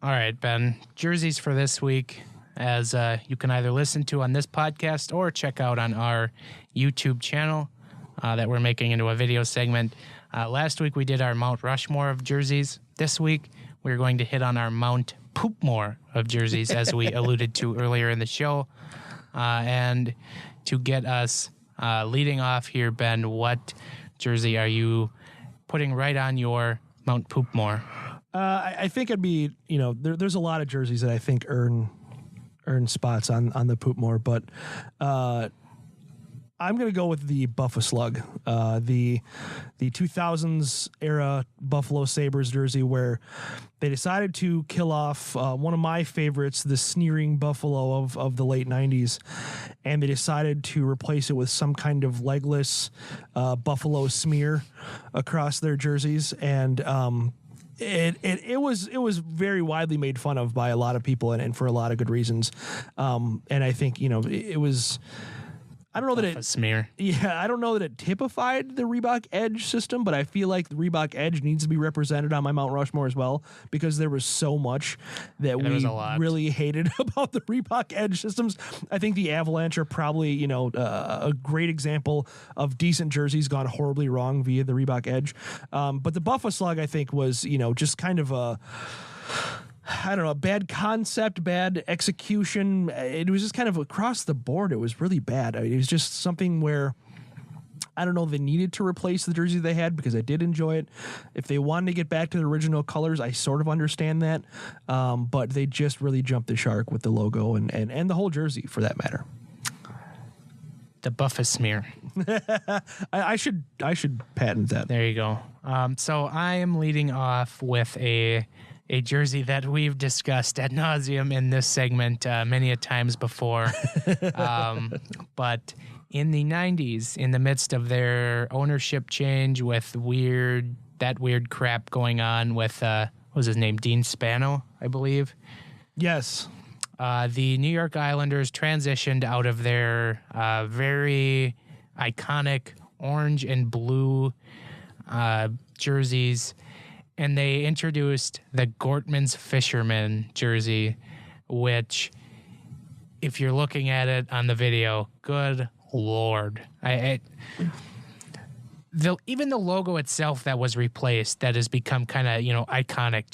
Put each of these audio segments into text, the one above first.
All right, Ben. Jerseys for this week, as you can either listen to on this podcast or check out on our YouTube channel that we're making into a video segment. Last week we did our Mount Rushmore of jerseys. This week we're going to hit on our Mount Poopmore of jerseys, as we alluded to earlier in the show. And to get us leading off here, Ben, what jersey are you putting right on your Mount Poopmore? I think it'd be, there's a lot of jerseys that I think earn spots on the Poopmore, but I'm going to go with the Buffalo Slug, the 2000s era Buffalo Sabres jersey, where they decided to kill off one of my favorites, the sneering Buffalo of the late 90s, and they decided to replace it with some kind of legless Buffalo smear across their jerseys, and It was very widely made fun of by a lot of people and for a lot of good reasons. And I think, it was, I don't know that it smear. Yeah, I don't know that it typified the Reebok Edge system, but I feel like the Reebok Edge needs to be represented on my Mount Rushmore as well, because there was so much that we really hated about the Reebok Edge systems. I think the Avalanche are probably, a great example of decent jerseys gone horribly wrong via the Reebok Edge. But the Buffalo Slug, I think, was, just kind of a bad concept, bad execution. It was just kind of across the board. It was really bad. It was just something where, I don't know, they needed to replace the jersey they had, because I did enjoy it. If they wanted to get back to the original colors, I sort of understand that. But they just really jumped the shark with the logo and the whole jersey, for that matter. The Buffalo smear. I should patent that. There you go. So I am leading off with a jersey that we've discussed ad nauseum in this segment many a times before. But in the 90s, in the midst of their ownership change with weird crap going on with, what was his name? Dean Spano, I believe. Yes. The New York Islanders transitioned out of their very iconic orange and blue jerseys, and they introduced the Gortman's Fisherman jersey, which, if you're looking at it on the video, good Lord. Even the logo itself that was replaced, that has become kind of, iconic.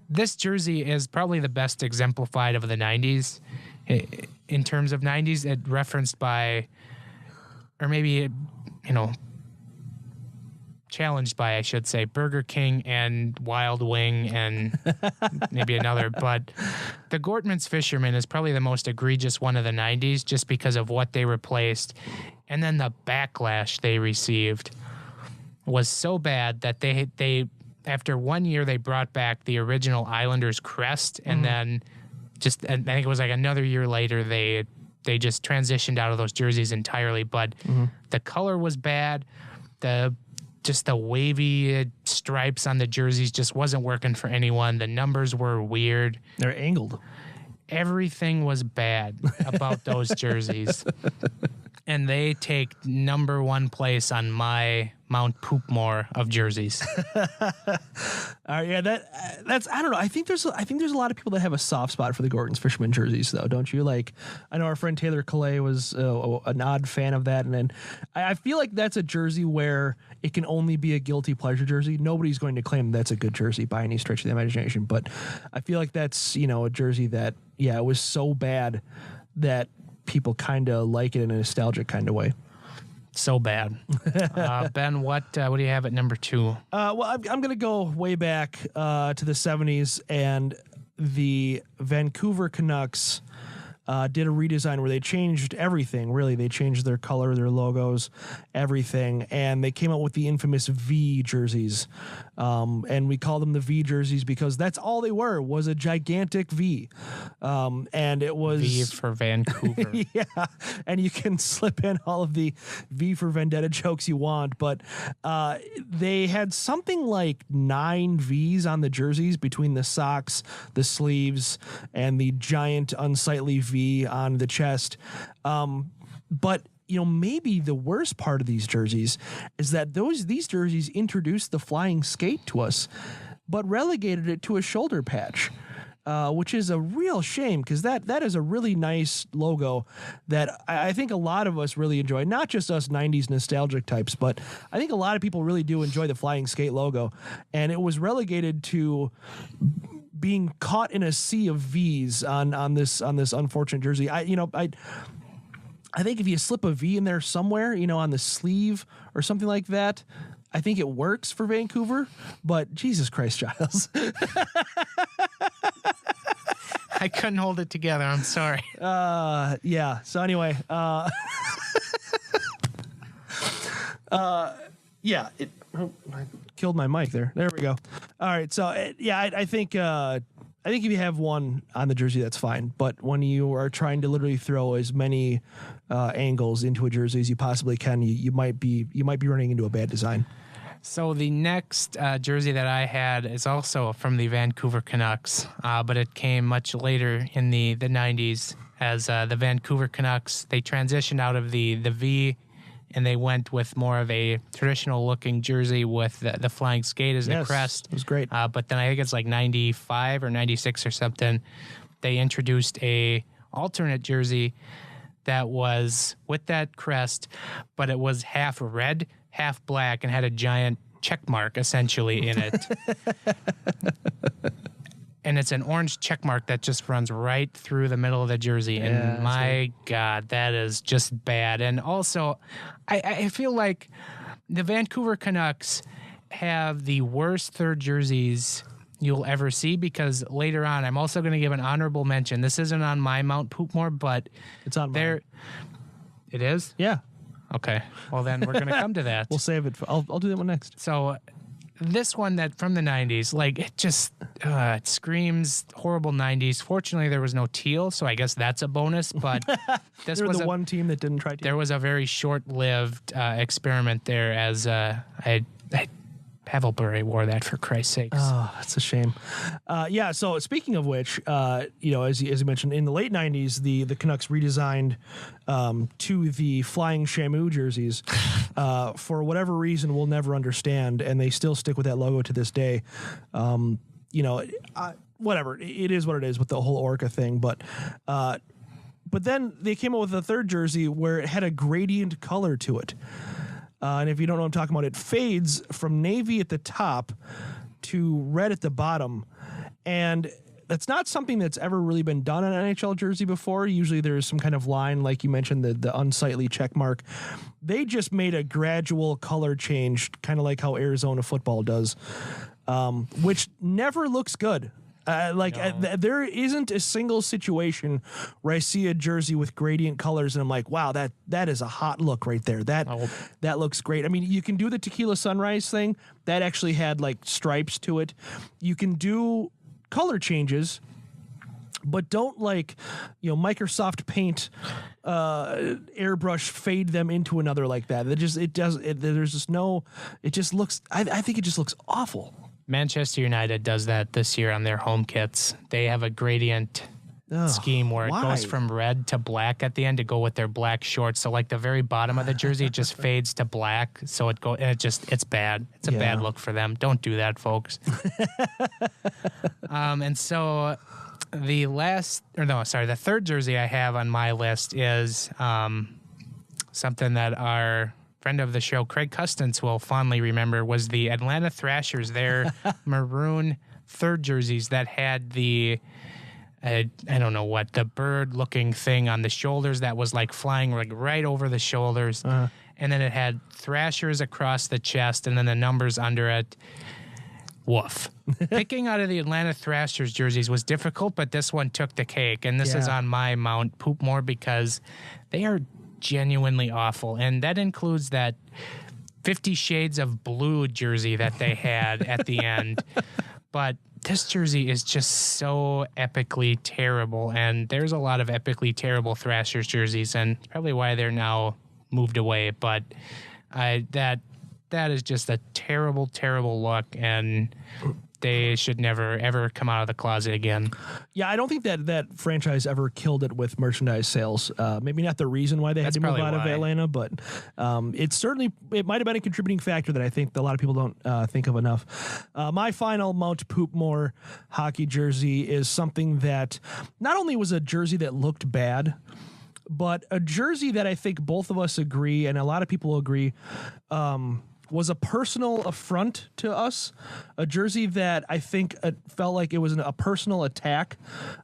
This jersey is probably the best exemplified of the 90s. In terms of 90s, it referenced by, or maybe, challenged by, I should say, Burger King and Wild Wing and maybe another. But the Gortman's Fisherman is probably the most egregious one of the 90s, just because of what they replaced. And then the backlash they received was so bad that they after 1 year, they brought back the original Islanders crest. And then I think it was like another year later, they just transitioned out of those jerseys entirely. But the color was bad. The wavy stripes on the jerseys just wasn't working for anyone. The numbers were weird. They're angled. Everything was bad about those jerseys. And they take number one place on my Mount Poopmore of jerseys. Yeah, that's I don't know. I think there's a lot of people that have a soft spot for the Gorton's Fisherman jerseys, though, don't you? Like, I know our friend Taylor Calais was an odd fan of that, and then I feel like that's a jersey where it can only be a guilty pleasure jersey. Nobody's going to claim that's a good jersey by any stretch of the imagination, but I feel like that's a jersey that it was so bad that people kind of like it in a nostalgic kind of way. So bad. Ben, what do you have at number 2? Well, I'm going to go way back to the 70s, and the Vancouver Canucks did a redesign where they changed everything. Really, they changed their color, their logos, everything, and they came out with the infamous V jerseys. And we call them the V jerseys because that's all they were, was a gigantic V. And it was V for Vancouver. Yeah, and you can slip in all of the V for Vendetta jokes you want, but they had something like 9 Vs on the jerseys between the socks, the sleeves, and the giant unsightly V on the chest. But maybe the worst part of these jerseys is that these jerseys introduced the flying skate to us. but relegated it to a shoulder patch. Which is a real shame because that is a really nice logo that I think a lot of us really enjoy. Not just us 90s nostalgic types, but I think a lot of people really do enjoy the Flying Skate logo. And it was relegated to being caught in a sea of V's on this unfortunate jersey. I think if you slip a V in there somewhere, on the sleeve or something like that, I think it works for Vancouver. But Jesus Christ, Giles. I couldn't hold it together. I'm sorry. Yeah. So anyway, yeah, I killed my mic there. There we go. All right. So I think if you have one on the jersey, that's fine. But when you are trying to literally throw as many angles into a jersey as you possibly can, you might be running into a bad design. So the next jersey that I had is also from the Vancouver Canucks, but it came much later in the 90s as the Vancouver Canucks. They transitioned out of the V, and they went with more of a traditional-looking jersey with the Flying Skate as the crest. It was great. But then I think it's like 95 or 96 or something, they introduced a alternate jersey that was with that crest, but it was half red, half black, and had a giant check mark essentially in it. And it's an orange check mark that just runs right through the middle of the jersey. And my God, that is just bad. And also, I feel like the Vancouver Canucks have the worst third jerseys you'll ever see, because later on, I'm also going to give an honorable mention. This isn't on my Mount Poopmore, but it's on there. It is? Yeah. Okay. Well, then we're going to come to that. We'll save it. I'll do that one next. So this one that from the 90s, like it just it screams horrible 90s. Fortunately, there was no teal, so I guess that's a bonus. But this was the one team that didn't try teal. There was a very short-lived experiment there, as Pavelbury wore that, for Christ's sakes. Oh, that's a shame. Yeah. So speaking of which, as you mentioned, in the late 90s, the Canucks redesigned to the Flying Shamu jerseys for whatever reason we'll never understand, and they still stick with that logo to this day. Whatever, it is what it is with the whole Orca thing, but then they came up with a third jersey where it had a gradient color to it. And if you don't know what I'm talking about, it fades from navy at the top to red at the bottom. And that's not something that's ever really been done on an NHL jersey before. Usually there's some kind of line, like you mentioned, the unsightly check mark. They just made a gradual color change, kind of like how Arizona football does, which never looks good. There isn't a single situation where I see a jersey with gradient colors and I'm like, wow, that is a hot look right there. That looks great. I mean, you can do the Tequila Sunrise thing. That actually had like stripes to it. You can do color changes, but don't Microsoft Paint airbrush fade them into another like that. I think it just looks awful. Manchester United does that this year on their home kits. They have a gradient scheme where it goes from red to black at the end to go with their black shorts. So like the very bottom of the jersey just fades to black. So it's bad. It's a bad look for them. Don't do that, folks. And so the third jersey I have on my list is something that our friend of the show, Craig Custance, will fondly remember, was the Atlanta Thrashers, their maroon third jerseys that had the, I don't know what, the bird-looking thing on the shoulders that was like flying like right over the shoulders. And then it had Thrashers across the chest and then the numbers under it. Woof. Picking out of the Atlanta Thrashers jerseys was difficult, but this one took the cake. And this is on my Mount Poopmore because they are genuinely awful, and that includes that 50 Shades of Blue jersey that they had at the end. But this jersey is just so epically terrible, and there's a lot of epically terrible Thrashers jerseys, and probably why they're now moved away. But that is just a terrible, terrible look, and they should never, ever come out of the closet again. Yeah, I don't think that franchise ever killed it with merchandise sales. Maybe not the reason why they had to move out of Atlanta, but it might have been a contributing factor that I think a lot of people don't think of enough. My final Mount Poopmore hockey jersey is something that not only was a jersey that looked bad, but a jersey that I think both of us agree, and a lot of people agree, was a personal affront to us, a jersey that I think felt like it was a personal attack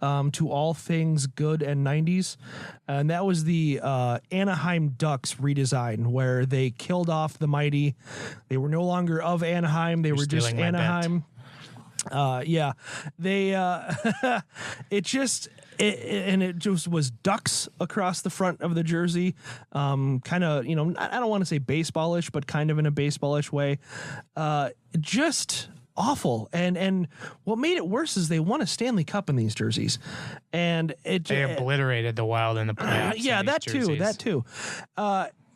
to all things good and 90s, and that was the Anaheim Ducks redesign, where they killed off the Mighty. They were no longer of Anaheim. They were just Anaheim. It just was ducks across the front of the jersey. Kind of, I don't want to say baseballish, but kind of in a baseballish way. Just awful. And what made it worse is they won a Stanley Cup in these jerseys. And they obliterated the Wild in the playoffs. Yeah, that too.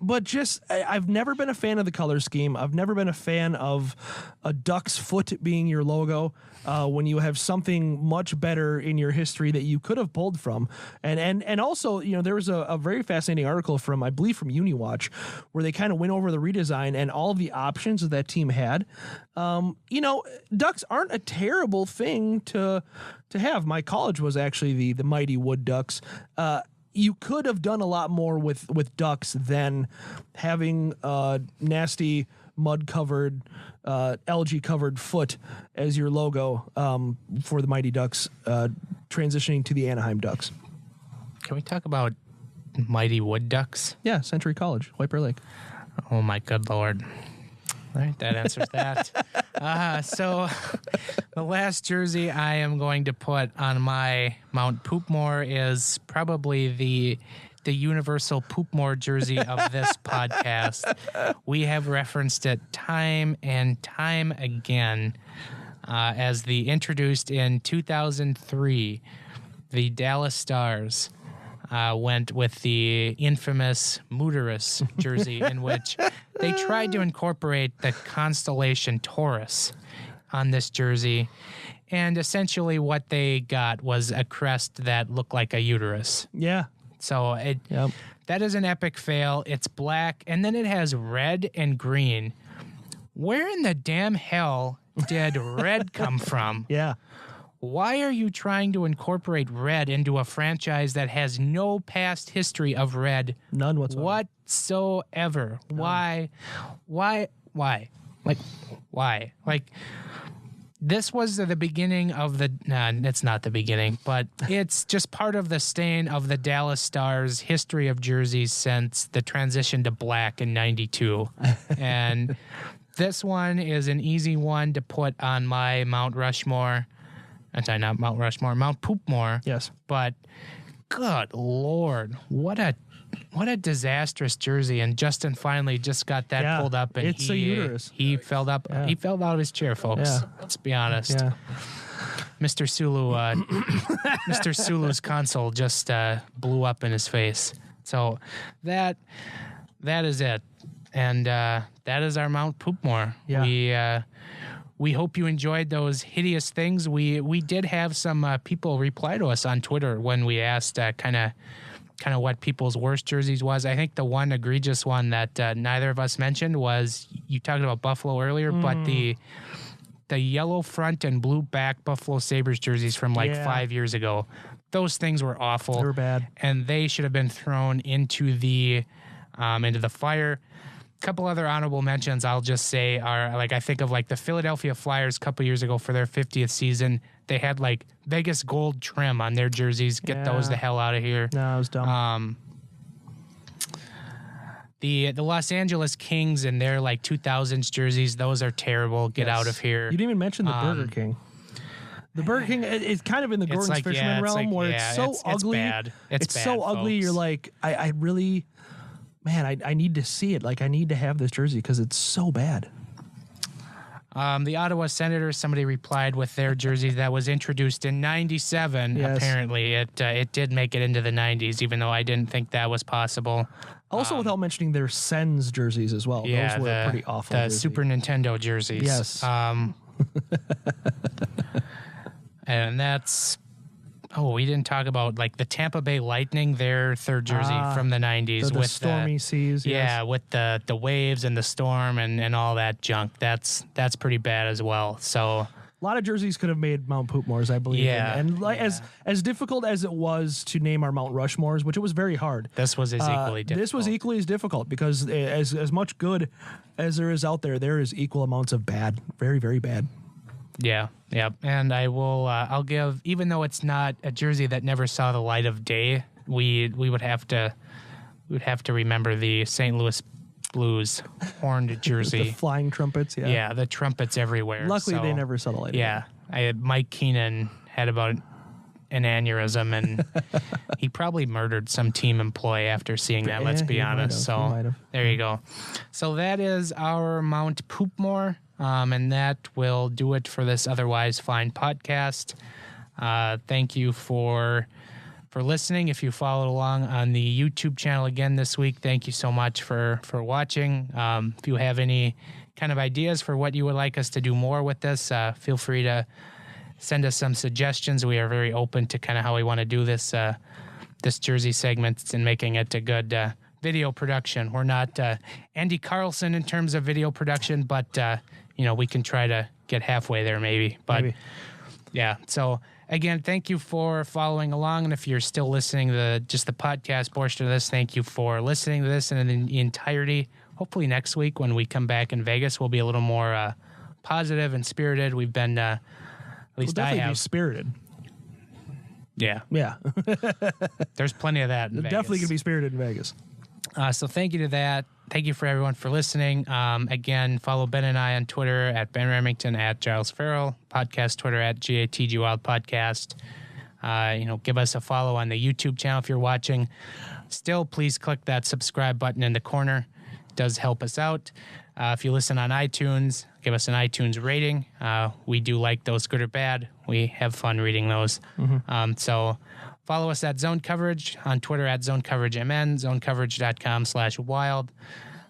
But I've never been a fan of the color scheme. I've never been a fan of a duck's foot being your logo when you have something much better in your history that you could have pulled from. And also, there was a very fascinating article from Uniwatch where they kind of went over the redesign and all of the options that team had. Ducks aren't a terrible thing to have. My college was actually the Mighty Wood Ducks. You could have done a lot more with ducks than having a nasty mud-covered, algae-covered foot as your logo for the Mighty Ducks, transitioning to the Anaheim Ducks. Can we talk about Mighty Wood Ducks? Yeah, Century College, White Bear Lake. Oh, my good Lord. All right, that answers that. So the last jersey I am going to put on my Mount Poopmore is probably the universal Poopmore jersey of this podcast. We have referenced it time and time again as the introduced in 2003, the Dallas Stars went with the infamous Mooterus jersey in which they tried to incorporate the constellation Taurus on this jersey. And essentially what they got was a crest that looked like a uterus. Yeah. So that is an epic fail. It's black, and then it has red and green. Where in the damn hell did red come from? Yeah. Why are you trying to incorporate red into a franchise that has no past history of red? None whatsoever. None. Why? Like, why? Like, this was the beginning of the... it's not the beginning, but it's just part of the stain of the Dallas Stars' history of jerseys since the transition to black in 92. And this one is an easy one to put on my Mount Rushmore. I'm sorry, not Mount Rushmore, Mount Poopmore. Yes. But good Lord, what a disastrous jersey. And Justin finally just got that pulled up, and it's a uterus. He fell up. Yeah. He fell out of his chair, folks. Yeah. Let's be honest. Yeah. Mr. Sulu, Mr. Sulu's console just blew up in his face. So that is it, and that is our Mount Poopmore. Yeah. We hope you enjoyed those hideous things. We did have some people reply to us on Twitter when we asked kind of what people's worst jerseys was. I think the one egregious one that neither of us mentioned was, you talked about Buffalo earlier, but the yellow front and blue back Buffalo Sabres jerseys from 5 years ago. Those things were awful. They were bad. And they should have been thrown into the fire. Couple other honorable mentions I'll just say are, I think of the Philadelphia Flyers a couple years ago for their 50th season. They had Vegas gold trim on their jerseys. Get those the hell out of here. No, it was dumb. The Los Angeles Kings and their 2000s jerseys, those are terrible. Get out of here. You didn't even mention the Burger King. The Burger King is kind of in the Gordon's Fisherman realm where it's so ugly. It's bad, so ugly. Folks. You're I really... Man, I need to see it. I need to have this jersey because it's so bad. The Ottawa Senators, somebody replied with their jersey that was introduced in 97. Yes. Apparently, it did make it into the 90s, even though I didn't think that was possible. Also, without mentioning their Sens jerseys as well. Yeah, those were pretty awful. The Super Nintendo jerseys. Yes. And that's... Oh, we didn't talk about like the Tampa Bay Lightning, their third jersey from the 90s. The with stormy seas. Yeah, Yes. with the waves and the storm and all that junk. That's pretty bad as well. So A lot of jerseys could have made Mount Poopmores, I believe. Yeah, And like, as difficult as it was to name our Mount Rushmores, which it was very hard. this was as equally difficult. This was equally as difficult because as much good as there is out there is equal amounts of bad. Very, very bad. Yeah. And I will, I'll give, even though it's not a jersey that never saw the light of day, we would have to remember the St. Louis Blues horned jersey. The flying trumpets, yeah. Yeah, the trumpets everywhere. Luckily, So, they never saw the light of day. Yeah, Mike Keenan had about an aneurysm, and he probably murdered some team employee after seeing that. Let's be he might honest. have, he might So have. there you go. So that is our Mount Poopmore, and that will do it for this otherwise fine podcast. Thank you for listening. If you followed along on the YouTube channel again this week, thank you so much for watching. If you have any kind of ideas for what you would like us to do more with this, feel free to send us some suggestions. We are very open to kind of how we want to do this jersey segment and making it a good video production. We're not Andy Carlson in terms of video production, but we can try to get halfway there maybe. But yeah, so again, thank you for following along. And if you're still listening to just the podcast portion of this, thank you for listening to this in the entirety. Hopefully next week when we come back in Vegas, we'll be a little more positive and spirited. We've been, at least I have. Be spirited. Yeah. Yeah. There's plenty of that in Vegas. Definitely going to be spirited in Vegas. So thank you to that. Thank you for everyone for listening. Again, follow Ben and I on Twitter at Ben Remington, at Giles Farrell, podcast Twitter at GATG Wild Podcast. Give us a follow on the YouTube channel if you're watching. Still, please click that subscribe button in the corner. It does help us out. If you listen on iTunes, give us an iTunes rating. We do like those, good or bad. We have fun reading those. So follow us at Zone Coverage on Twitter at Zone Coverage MN, zonecoverage.com/wild.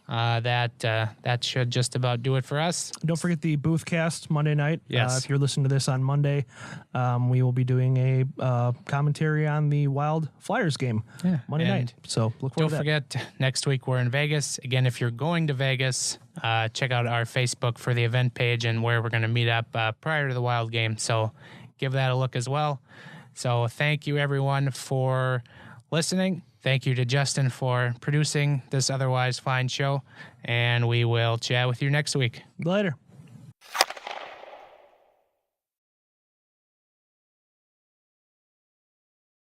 That should just about do it for us. Don't forget the Boothcast Monday night. Yes. If you're listening to this on Monday, we will be doing a commentary on the Wild Flyers game Monday night. So look forward to that. Don't forget, next week we're in Vegas. Again, if you're going to Vegas, check out our Facebook for the event page and where we're going to meet up prior to the Wild game. So give that a look as well. So thank you, everyone, for listening. Thank you to Justin for producing this otherwise fine show, and we will chat with you next week. Later.